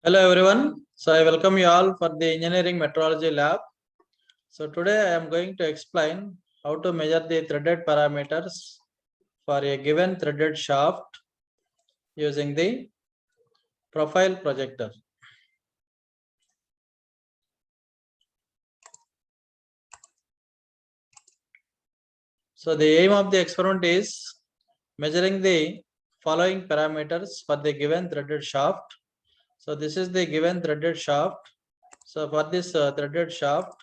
Hello everyone. So I welcome you all for the engineering metrology lab. So today I am going to explain how to measure the threaded parameters for a given threaded shaft using the profile projector. So the aim of the experiment is measuring the following parameters for the given threaded shaft. So this is the given threaded shaft. So for this threaded shaft,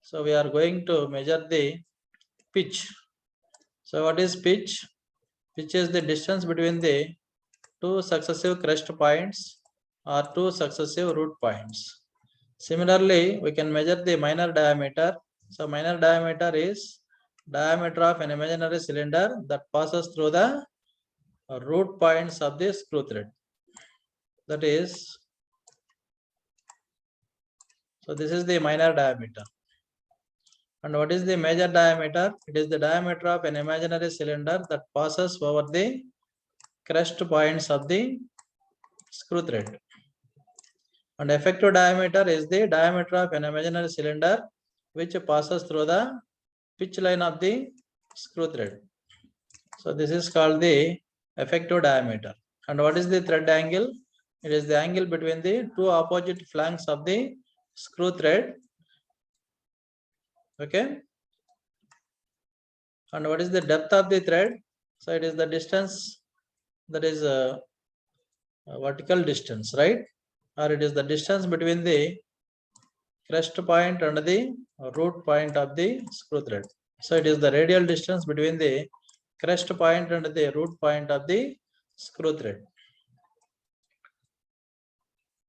so we are going to measure the pitch. So what is pitch? Pitch is the distance between the two successive crest points or two successive root points. Similarly, we can measure the minor diameter. So minor diameter is diameter of an imaginary cylinder that passes through the root points of the screw thread. That is, so this is the minor diameter. And what is the major diameter? It is the diameter of an imaginary cylinder that passes over the crest points of the screw thread. And effective diameter is the diameter of an imaginary cylinder which passes through the pitch line of the screw thread. So this is called the effective diameter. And what is the thread angle? It is the angle between the two opposite flanks of the screw thread. Okay. And what is the depth of the thread? So it is the distance, that is a vertical distance, right? Or it is the distance between the crest point and the root point of the screw thread. So it is the radial distance between the crest point and the root point of the screw thread.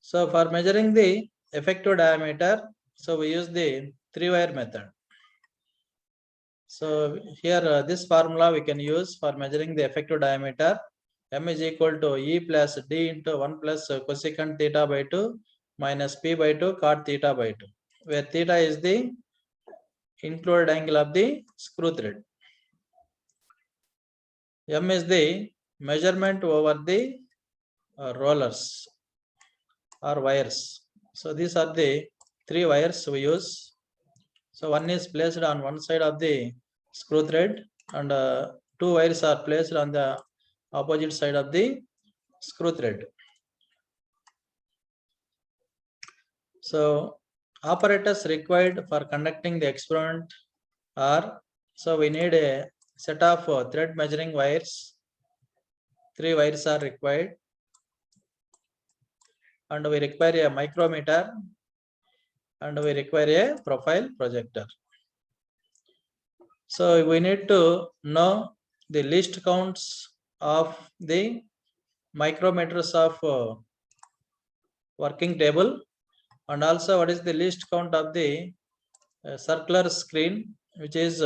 So for measuring the effective diameter, so we use the 3-wire method. So here this formula we can use for measuring the effective diameter. M is equal to E plus D into 1 plus cosecant theta by 2 minus P by 2 cot theta by 2, where theta is the included angle of the screw thread. M is the measurement over the rollers or wires. So these are the 3 wires we use. So one is placed on one side of the screw thread and 2 wires are placed on the opposite side of the screw thread. So apparatus required for conducting the experiment are, so we need a set of thread measuring wires. 3 wires are required, and we require a micrometer, and we require a profile projector. So we need to know the least counts of the micrometers of working table, and also what is the least count of the circular screen which is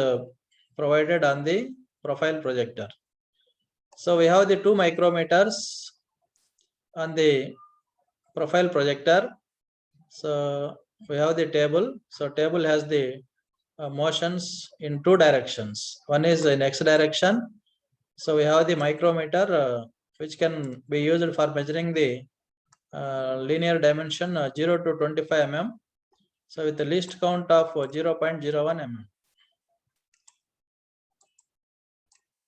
provided on the profile projector. So we have the 2 micrometers on the profile projector. So we have the table. So table has the motions in 2 directions. One is in x direction. So we have the micrometer which can be used for measuring the linear dimension 0 to 25 mm. So with the least count of 0.01 mm.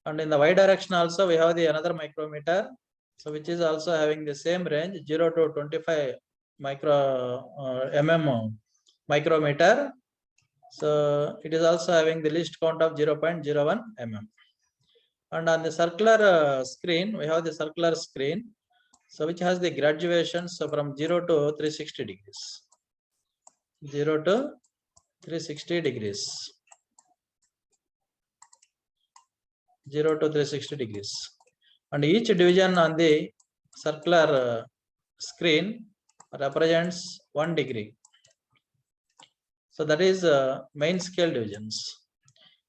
And in the y direction also we have the another micrometer, so which is also having the same range 0 to 25 mm micrometer. So it is also having the least count of 0.01 mm. And on the circular screen we have the circular screen, so which has the graduations from 0 to 360 degrees. 0 to 360 degrees. 0 to 360 degrees. And each division on the circular screen represents 1 degree. So that is main scale divisions.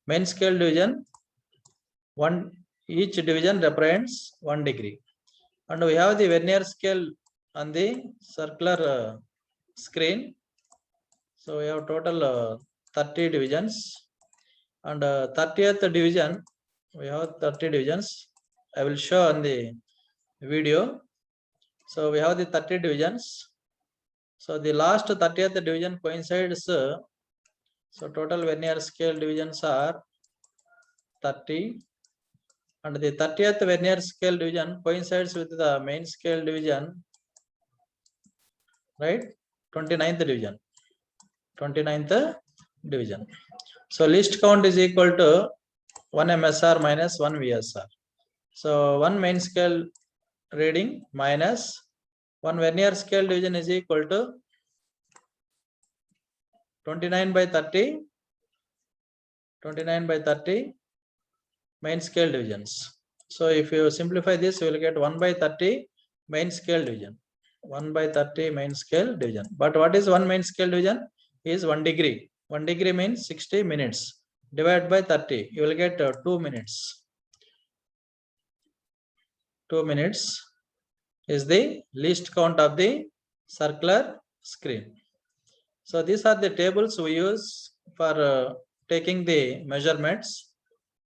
Main scale division, each division represents 1 degree. And we have the vernier scale on the circular screen. So we have total 30 divisions. And 30th division, we have 30 divisions. I will show on the video. So we have the 30 divisions. So the last 30th division coincides. So total vernier scale divisions are 30, and the 30th vernier scale division coincides with the main scale division, right? 29th division. 29th division. So least count is equal to 1 MSR minus 1 VSR. So 1 main scale reading minus 1 vernier scale division is equal to 29 by 30, 29 by 30 main scale divisions. So if you simplify this, you will get 1 by 30 main scale division. 1 by 30 main scale division. But what is 1 main scale division? Is 1 degree. 1 degree means 60 minutes. Divided by 30, you will get 2 minutes. 2 minutes is the least count of the circular screen. So these are the tables we use for taking the measurements.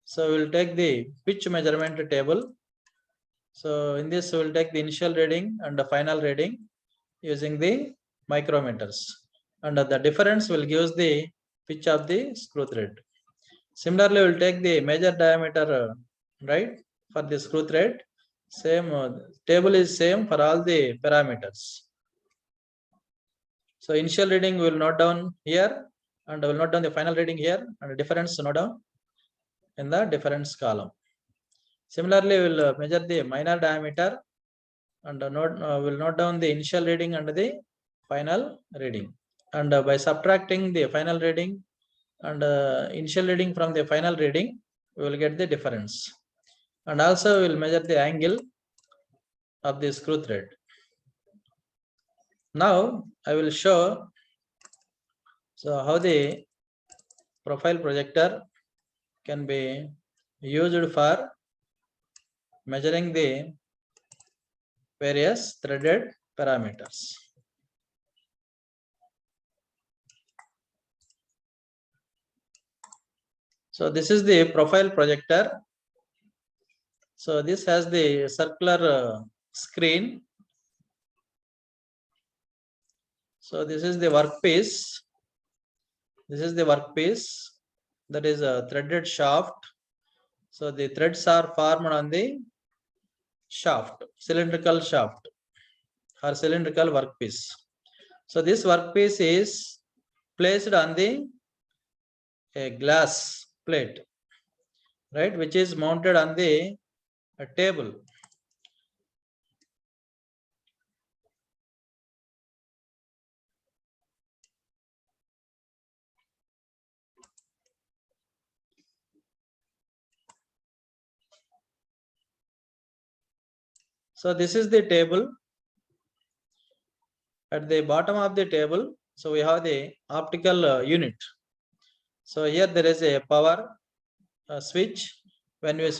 So we'll take the pitch measurement table. So in this, we'll take the initial reading and the final reading using the micrometers. And the difference will give the pitch of the screw thread. Similarly, we'll take the measure diameter, right, for the screw thread. Same table is same for all the parameters. So initial reading we will note down here, and we'll note down the final reading here, and the difference note down in the difference column. Similarly, we'll measure the minor diameter, and we'll note down the initial reading and the final reading. And by subtracting the final reading and initial reading from the final reading, we will get the difference. And also we'll measure the angle of the screw thread. Now I will show how the profile projector can be used for measuring the various threaded parameters. So this is the profile projector. So this has the circular screen. So this is the workpiece. This is the workpiece, that is a threaded shaft. So the threads are formed on the shaft, cylindrical shaft or cylindrical workpiece. So this workpiece is placed on the a glass plate, right, which is mounted on the table. So this is the table. At the bottom of the table, so we have the optical unit. So here there is a power switch. When we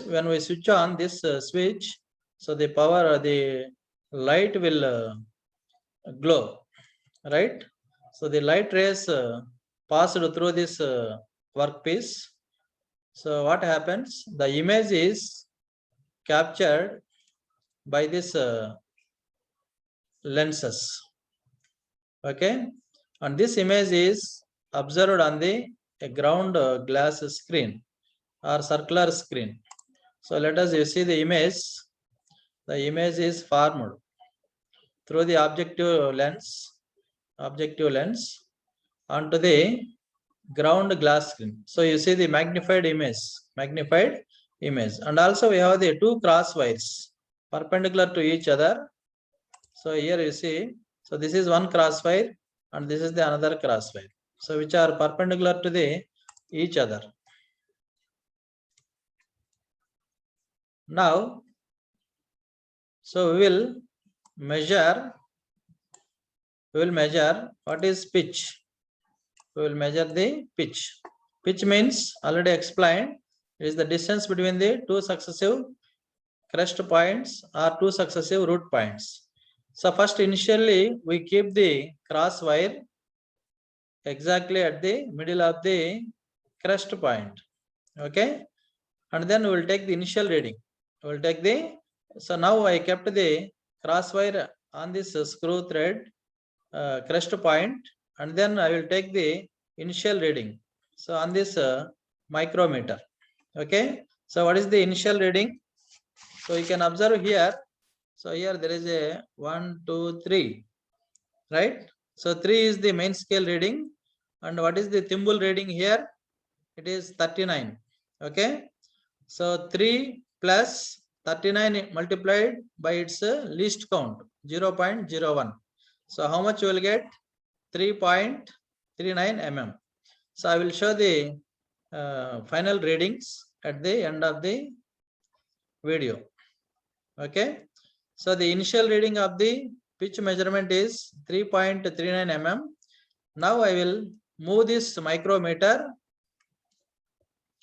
switch on this switch, so the power, the light will glow, right? So the light rays passed through this workpiece. So what happens? The image is captured by this lenses. Okay, and this image is observed on the ground glass screen or circular screen. So let us see the image. The image is formed through the objective lens onto the ground glass screen. So you see the magnified image, and also we have the two cross wires perpendicular to each other. So here you see, so this is one cross wire and this is the another cross wire, so which are perpendicular to the each other. Now, so we will measure what is pitch. We will measure the pitch. Pitch means, already explained, is the distance between the two successive crest points or two successive root points. So first, initially we keep the cross wire exactly at the middle of the crest point. Okay, and then we will take the initial reading. We will take the, so now I kept the cross wire on this screw thread crest point, and then I will take the initial reading. So on this micrometer. Okay. So what is the initial reading? So you can observe here. So here there is a 1, 2, 3, right? So 3 is the main scale reading, and what is the thimble reading here? It is 39. Okay. So 3 plus 39 multiplied by its least count 0.01. So how much you will get? 3.39 mm. So I will show the final readings at the end of the video. Okay. So the initial reading of the pitch measurement is 3.39 mm. Now I will move this micrometer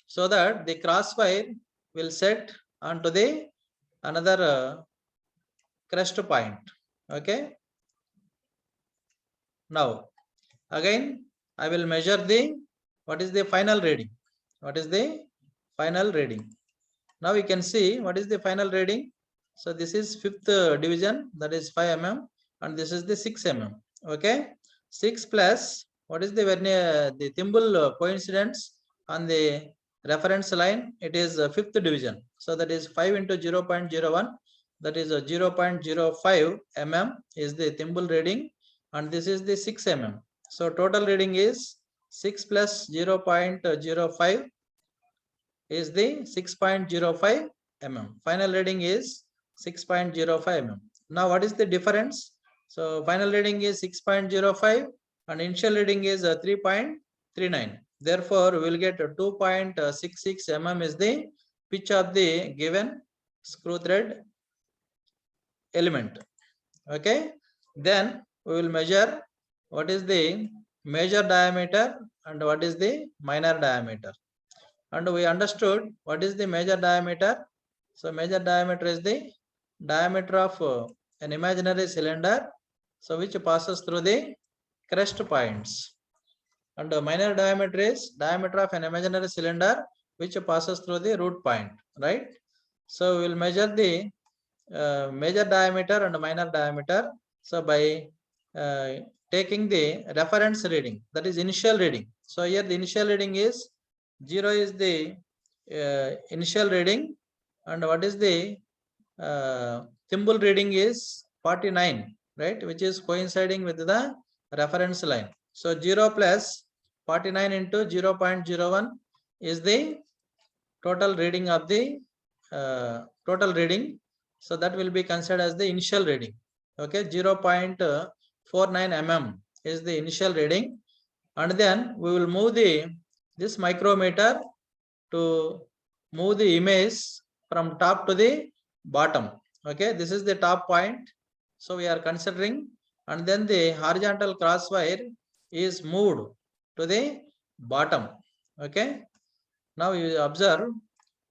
so that the crosswire will set onto the another crest point. Okay. Now again I will measure the what is the final reading. What is the final reading? Now we can see what is the final reading. So this is fifth division, that is 5 mm, and this is the 6 mm. Okay. 6 plus what is the vernier, the thimble coincidence on the reference line? It is fifth division. So that is 5 into 0.01, that is 0.05 mm is the thimble reading, and this is the 6 mm. So total reading is 6 plus 0.05 is the 6.05 mm. Final reading is 6.05 mm. Now what is the difference? So final reading is 6.05 and initial reading is 3.39. Therefore, we will get 2.66 mm is the pitch of the given screw thread element. Okay. Then we will measure what is the major diameter and what is the minor diameter. And we understood what is the major diameter. So major diameter is the diameter of an imaginary cylinder, so which passes through the crest points. And the minor diameter is diameter of an imaginary cylinder which passes through the root point, right? So we will measure the major diameter and minor diameter. So by taking the reference reading, that is initial reading. So here the initial reading is 0 is the initial reading, and what is the thimble reading is 49, right, which is coinciding with the reference line. So 0 plus 49 into 0.01 is the total reading of the total reading. So that will be considered as the initial reading. Okay, 0.49 mm is the initial reading, and then we will move this micrometer to move the image from top to the bottom. Okay, this is the top point. So we are considering, and then the horizontal crosswire is moved to the bottom. Okay. Now you observe.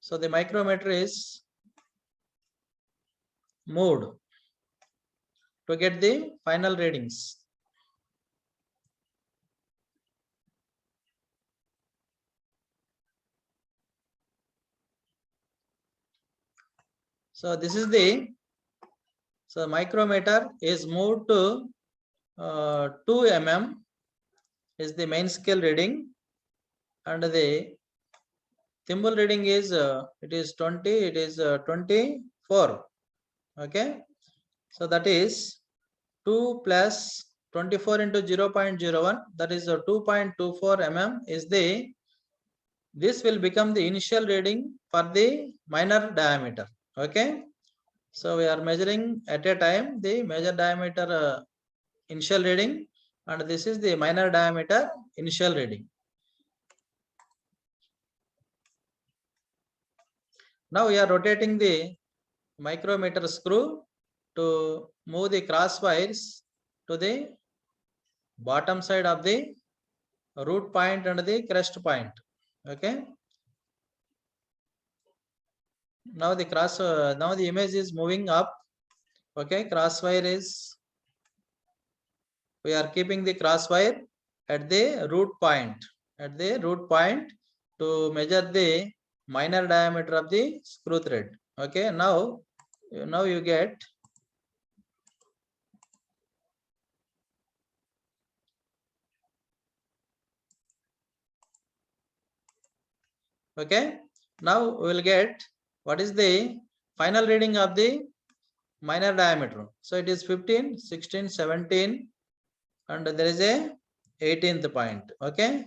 So the micrometer is moved to get the final readings. So this is the, so micrometer is moved to 2 mm is the main scale reading, and the thimble reading is it is 20, it is 24. Okay, so that is 2 plus 24 into 0.01, that is 2.24 mm is the, this will become the initial reading for the minor diameter. Okay, so we are measuring at a time the major diameter initial reading, and this is the minor diameter initial reading. Now we are rotating the micrometer screw to move the cross wires to the bottom side of the root point and the crest point. Okay. Now the now the image is moving up. Okay, crosswire is, we are keeping the crosswire at the root point, to measure the minor diameter of the screw thread. Okay, now you get Okay, now we will get what is the final reading of the minor diameter. So it is 15, 16, 17, and there is a 18th point. Okay,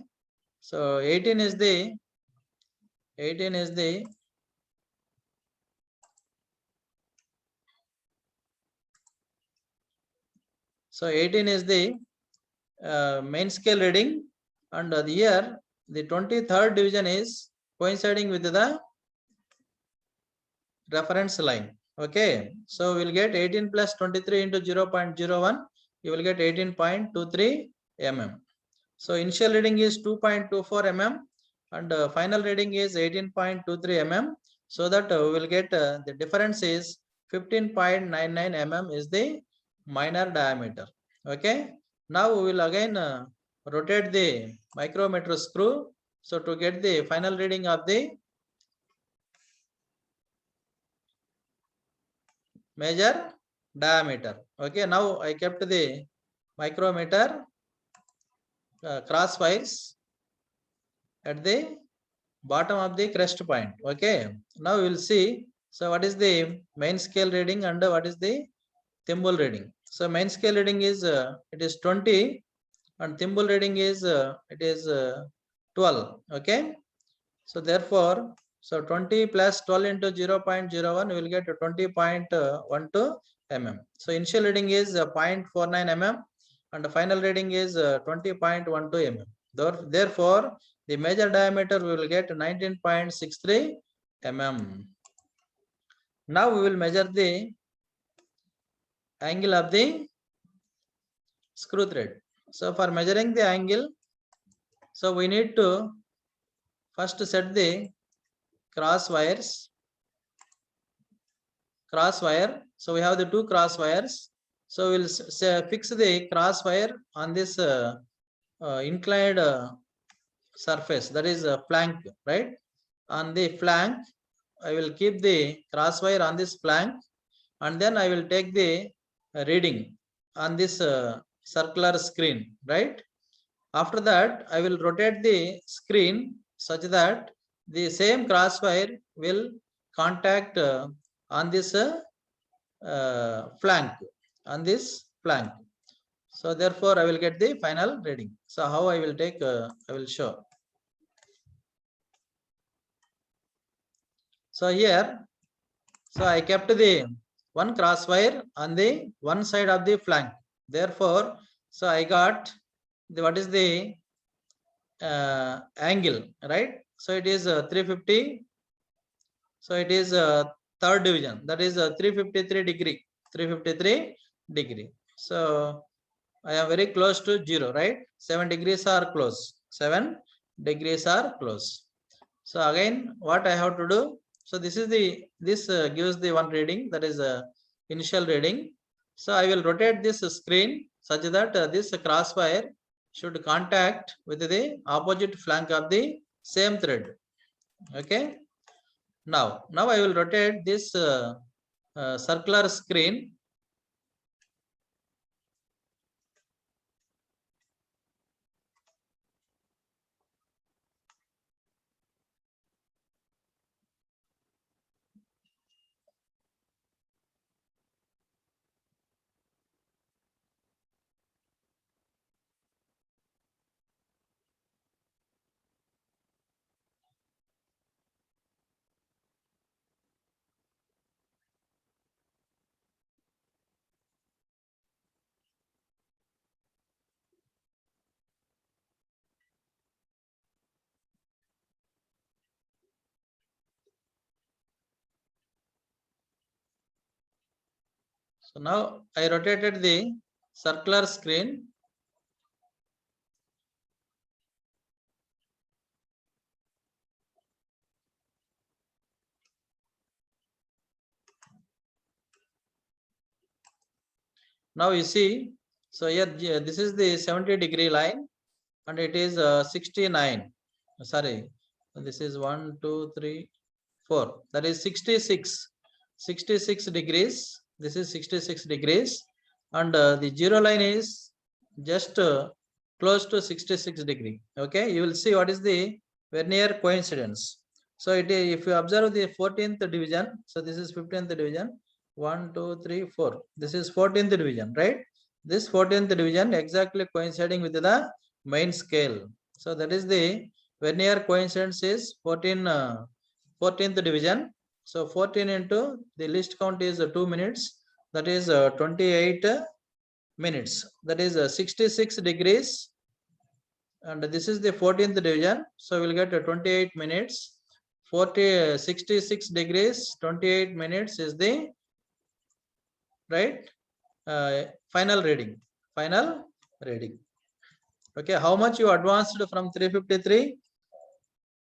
so 18 is the so 18 is the main scale reading, and here the 23rd division is coinciding with the reference line. Okay, so we'll get 18 plus 23 into 0.01, you will get 18.23 mm. So initial reading is 2.24 mm and final reading is 18.23 mm. So that we will get the difference is 15.99 mm is the minor diameter. Okay, now we will again rotate the micrometer screw. So to get the final reading of the major diameter. Okay, now I kept the micrometer cross wires at the bottom of the crest point. Okay, now we will see. So what is the main scale reading and what is the thimble reading? So main scale reading is it is 20 and thimble reading is it is 12. Okay, so therefore, so 20 plus 12 into 0.01 we will get 20.12 mm. So initial reading is 0.49 mm and the final reading is 20.12 mm. Therefore, the major diameter we will get 19.63 mm. Now we will measure the angle of the screw thread. So for measuring the angle, so we need to first set the cross wire. So we have the two cross wires. So we'll fix the cross wire on this inclined surface, that is a flank, right? On the flank, I will keep the cross wire on this flank, and then I will take the reading on this circular screen, right? After that, I will rotate the screen such that the same cross wire will contact on this flank, So therefore, I will get the final reading. So how I will take, I will show. So here, so I kept the one cross wire on the one side of the flank. Therefore, so I got the what is the angle, right? So it is 350. So it is third division, that is 353 degree. 353 degree. So I am very close to 0, right? 7 degrees are close. 7 degrees are close. So again, what I have to do? So this is the gives the one reading, that is initial reading. So I will rotate this screen such that this cross wire should contact with the opposite flank of the same thread. Okay. Now I will rotate this circular screen. So now I rotated the circular screen. Now you see, so here this is the 70 degree line and it is 69. Sorry, this is 1, 2, 3, 4. That is 66. 66 degrees. This is 66 degrees, and the zero line is just close to 66 degree. Okay, you will see what is the vernier coincidence. So if you observe the 14th division, so this is 15th division, 1, 2, 3, 4. This is 14th division, right? This 14th division exactly coinciding with the main scale. So that is the vernier coincidence is 14th division. So 14 into the least count is 2 minutes. That is 28 minutes. That is 66 degrees. And this is the 14th division. So we'll get 28 minutes. 66 degrees, 28 minutes is the right final reading. Final reading. Okay, how much you advanced from 353?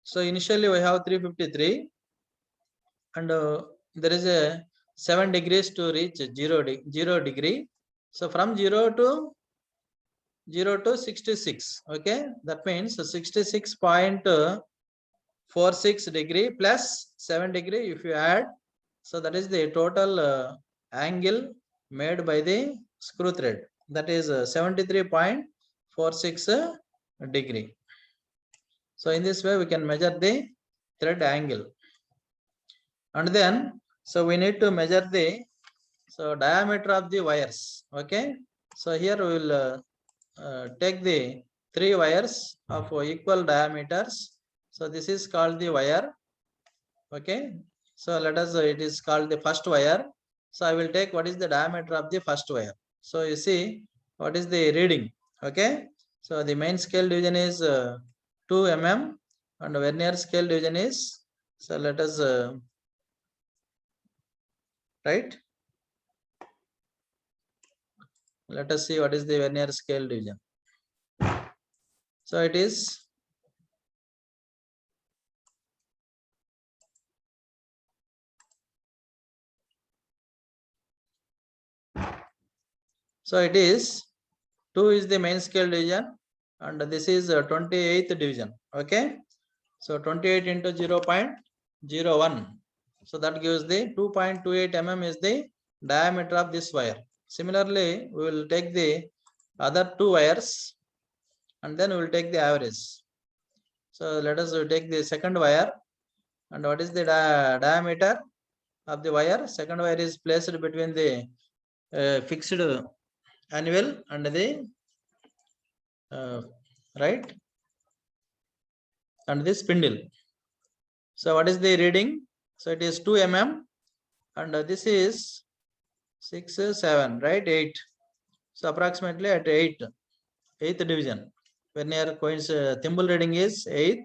So initially we have 353, and there is a 7 degrees to reach 0 degree. So from 0 to 66. Okay, that means 66.46 degree plus 7 degree if you add. So that is the total angle made by the screw thread. That is 73.46 degree. So in this way we can measure the thread angle. And then so we need to measure the diameter of the wires. Okay. So here we will take the 3 wires of equal diameters. So this is called the wire. Okay. So let us, it is called the first wire. So I will take what is the diameter of the first wire. So you see what is the reading. Okay. So the main scale division is 2 mm and vernier scale division is, so let us write. Let us see what is the vernier scale division. So it is so it is 2 is the main scale division and this is 28th division. Okay. So 28 into 0.01. So that gives the 2.28 mm is the diameter of this wire. Similarly, we will take the other 2 wires and then we will take the average. So let us take the second wire, and what is the diameter of the wire? Second wire is placed between the fixed anvil and the right and the spindle. So what is the reading? So it is 2 mm and this is 6, 7, right? 8. So approximately at 8th division. Vernier thimble reading is 8th,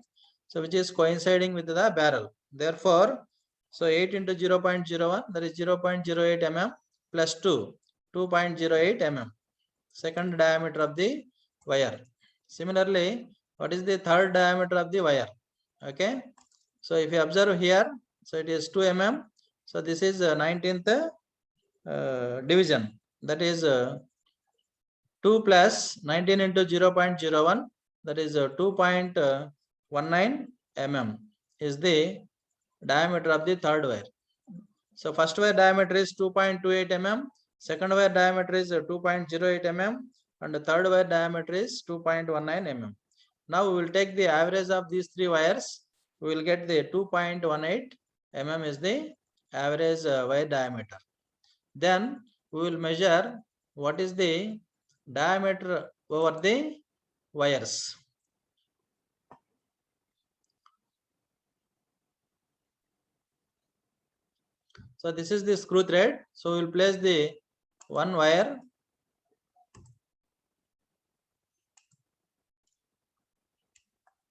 so which is coinciding with the barrel. Therefore, so 8 into 0.01, that is 0.08 mm plus 2, 2.08 mm. Second diameter of the wire. Similarly, what is the third diameter of the wire? Okay. So if you observe here, so it is 2 mm. So this is 19th division. That is 2 plus 19 into 0.01, that is 2.19 mm is the diameter of the third wire. So first wire diameter is 2.28 mm, second wire diameter is 2.08 mm, and the third wire diameter is 2.19 mm. Now we will take the average of these 3 wires. We will get the 2.18 mm is the average wire diameter. Then we will measure what is the diameter over the wires. So this is the screw thread. So we will place the one wire.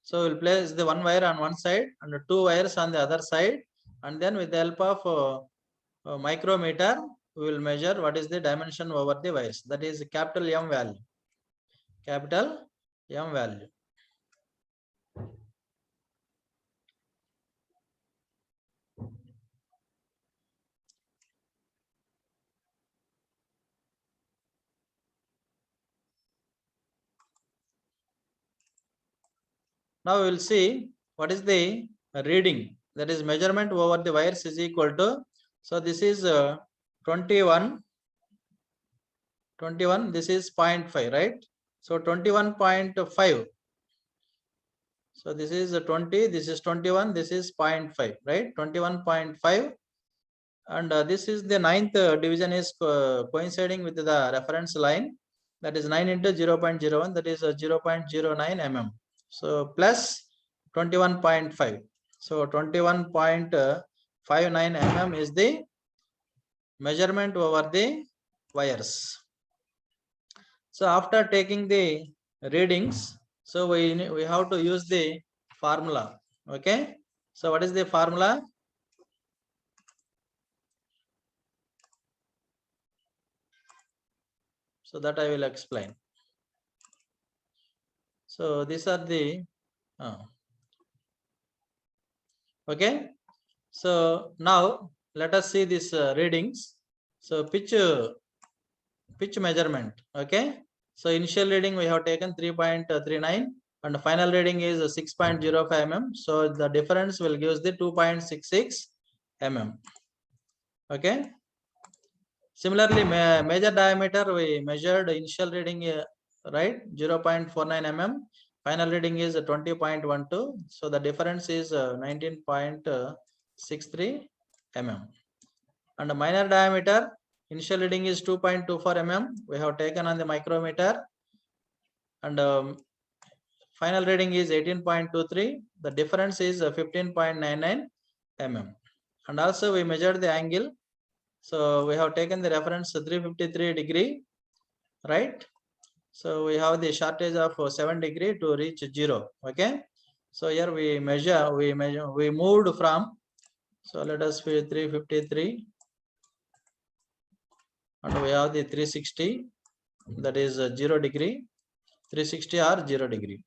So we'll place the one wire on one side and 2 wires on the other side, and then with the help of micrometer, we will measure what is the dimension over the wires. That is capital M value. Capital M value. Now we will see what is the reading. That is measurement over the wires is equal to. So this is 21. This is 0.5, right? So 21.5. So this is 20, this is 21, this is 0.5, right? 21.5. And this is the ninth division is coinciding with the reference line. That is 9 into 0.01, that is 0.09 mm. So plus 21.5. So 21.59 mm is the measurement over the wires. So after taking the readings, so we have to use the formula. Okay. So what is the formula? So that I will explain. So these are the okay. So now let us see these readings. So pitch measurement. Okay. So initial reading we have taken 3.39 and the final reading is 6.05 mm. So the difference will give us the 2.66 mm. Okay. Similarly, major diameter we measured initial reading right 0.49 mm. Final reading is 20.12. So the difference is 19.63 mm. And the minor diameter initial reading is 2.24 mm. We have taken on the micrometer and final reading is 18.23. The difference is 15.99 mm. And also we measured the angle. So we have taken the reference 353 degree, right? So we have the shortage of 7 degree to reach 0. Okay. So here we moved from, so let us be 353 and we have the 360, that is 0 degree, 360 or 0 degree.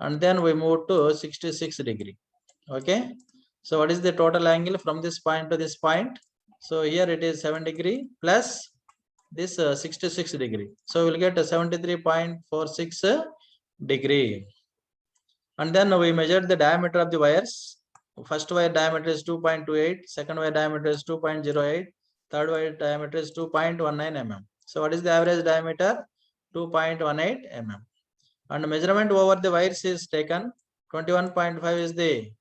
And then we move to 66 degree. Okay. So what is the total angle from this point to this point? So here it is 7 degree plus this 66 degree. So we'll get a 73.46 degree. And then we measured the diameter of the wires. First wire diameter is 2.28, second wire diameter is 2.08, third wire diameter is 2.19 mm. So what is the average diameter? 2.18 mm. And measurement over the wires is taken. 21.5 is the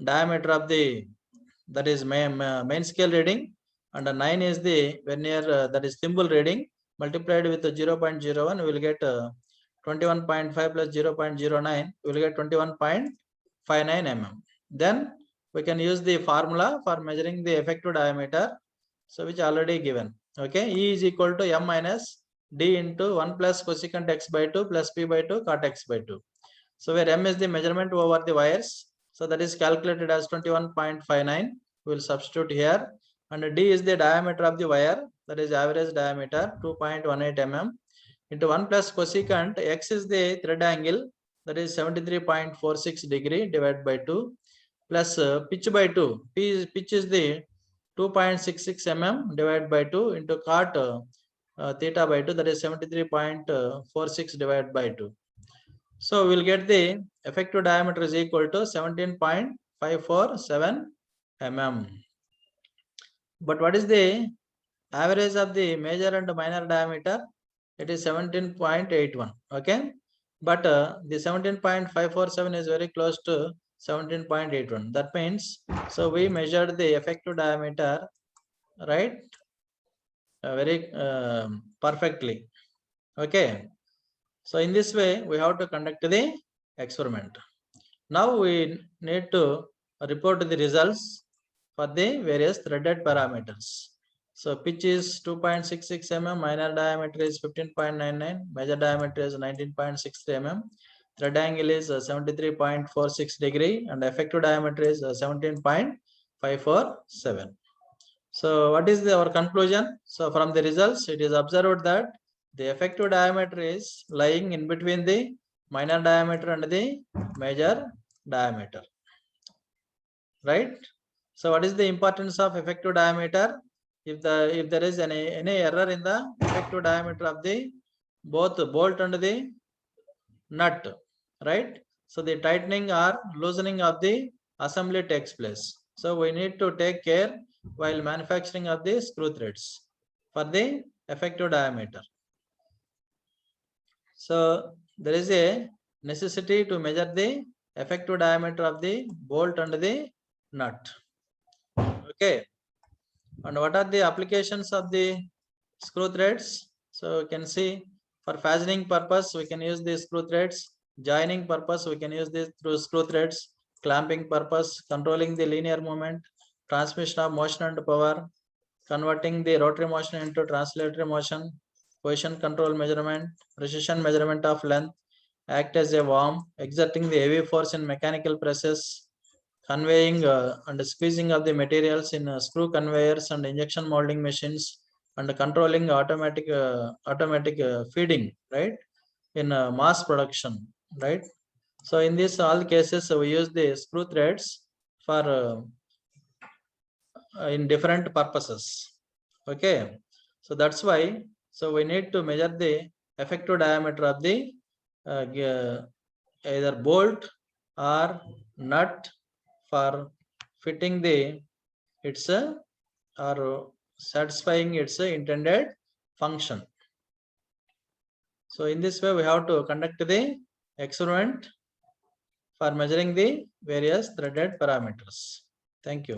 diameter of the, that is main scale reading, and 9 is the vernier, that is thimble reading, multiplied with 0.01, we will get 21.5 plus 0.09, we will get 21.59 mm. Then we can use the formula for measuring the effective diameter, so which already given. Okay, E is equal to m minus d into 1 plus cosecant x by 2 plus p by 2 cot x by 2. So where m is the measurement over the wires, so that is calculated as 21.59. We will substitute here. And d is the diameter of the wire, that is average diameter 2.18 mm into 1 plus cosecant x is the thread angle, that is 73.46 degree divided by 2 plus pitch by 2. Pitch is the 2.66 mm divided by 2 into cot theta by 2, that is 73.46 divided by 2. So we'll get the effective diameter is equal to 17.547 mm. But what is the average of the major and minor diameter? It is 17.81. Okay. But the 17.547 is very close to 17.81. That means, so we measured the effective diameter, right? Very perfectly. Okay. So in this way, we have to conduct the experiment. Now we need to report the results for the various threaded parameters. So pitch is 2.66 mm, minor diameter is 15.99, major diameter is 19.63 mm, thread angle is 73.46 degree, and effective diameter is 17.547. So what is our conclusion? So from the results, it is observed that the effective diameter is lying in between the minor diameter and the major diameter, right? So what is the importance of effective diameter? If there is any error in the effective diameter of the both bolt and the nut, right? So the tightening or loosening of the assembly takes place. So we need to take care while manufacturing of the screw threads for the effective diameter. So there is a necessity to measure the effective diameter of the bolt and the nut. Okay, and what are the applications of the screw threads? So you can see, for fastening purpose we can use the screw threads, joining purpose we can use this through screw threads, clamping purpose, controlling the linear movement, transmission of motion and power, converting the rotary motion into translatory motion, position control measurement, precision measurement of length, act as a worm, exerting the heavy force in mechanical presses, conveying and squeezing of the materials in screw conveyors and injection molding machines, and controlling automatic feeding, right, in mass production, right. So in this all cases we use the screw threads for in different purposes. Okay, so that's why, so we need to measure the effective diameter of the either bolt or nut for fitting the its or satisfying its intended function. So in this way we have to conduct the experiment for measuring the various threaded parameters. Thank you.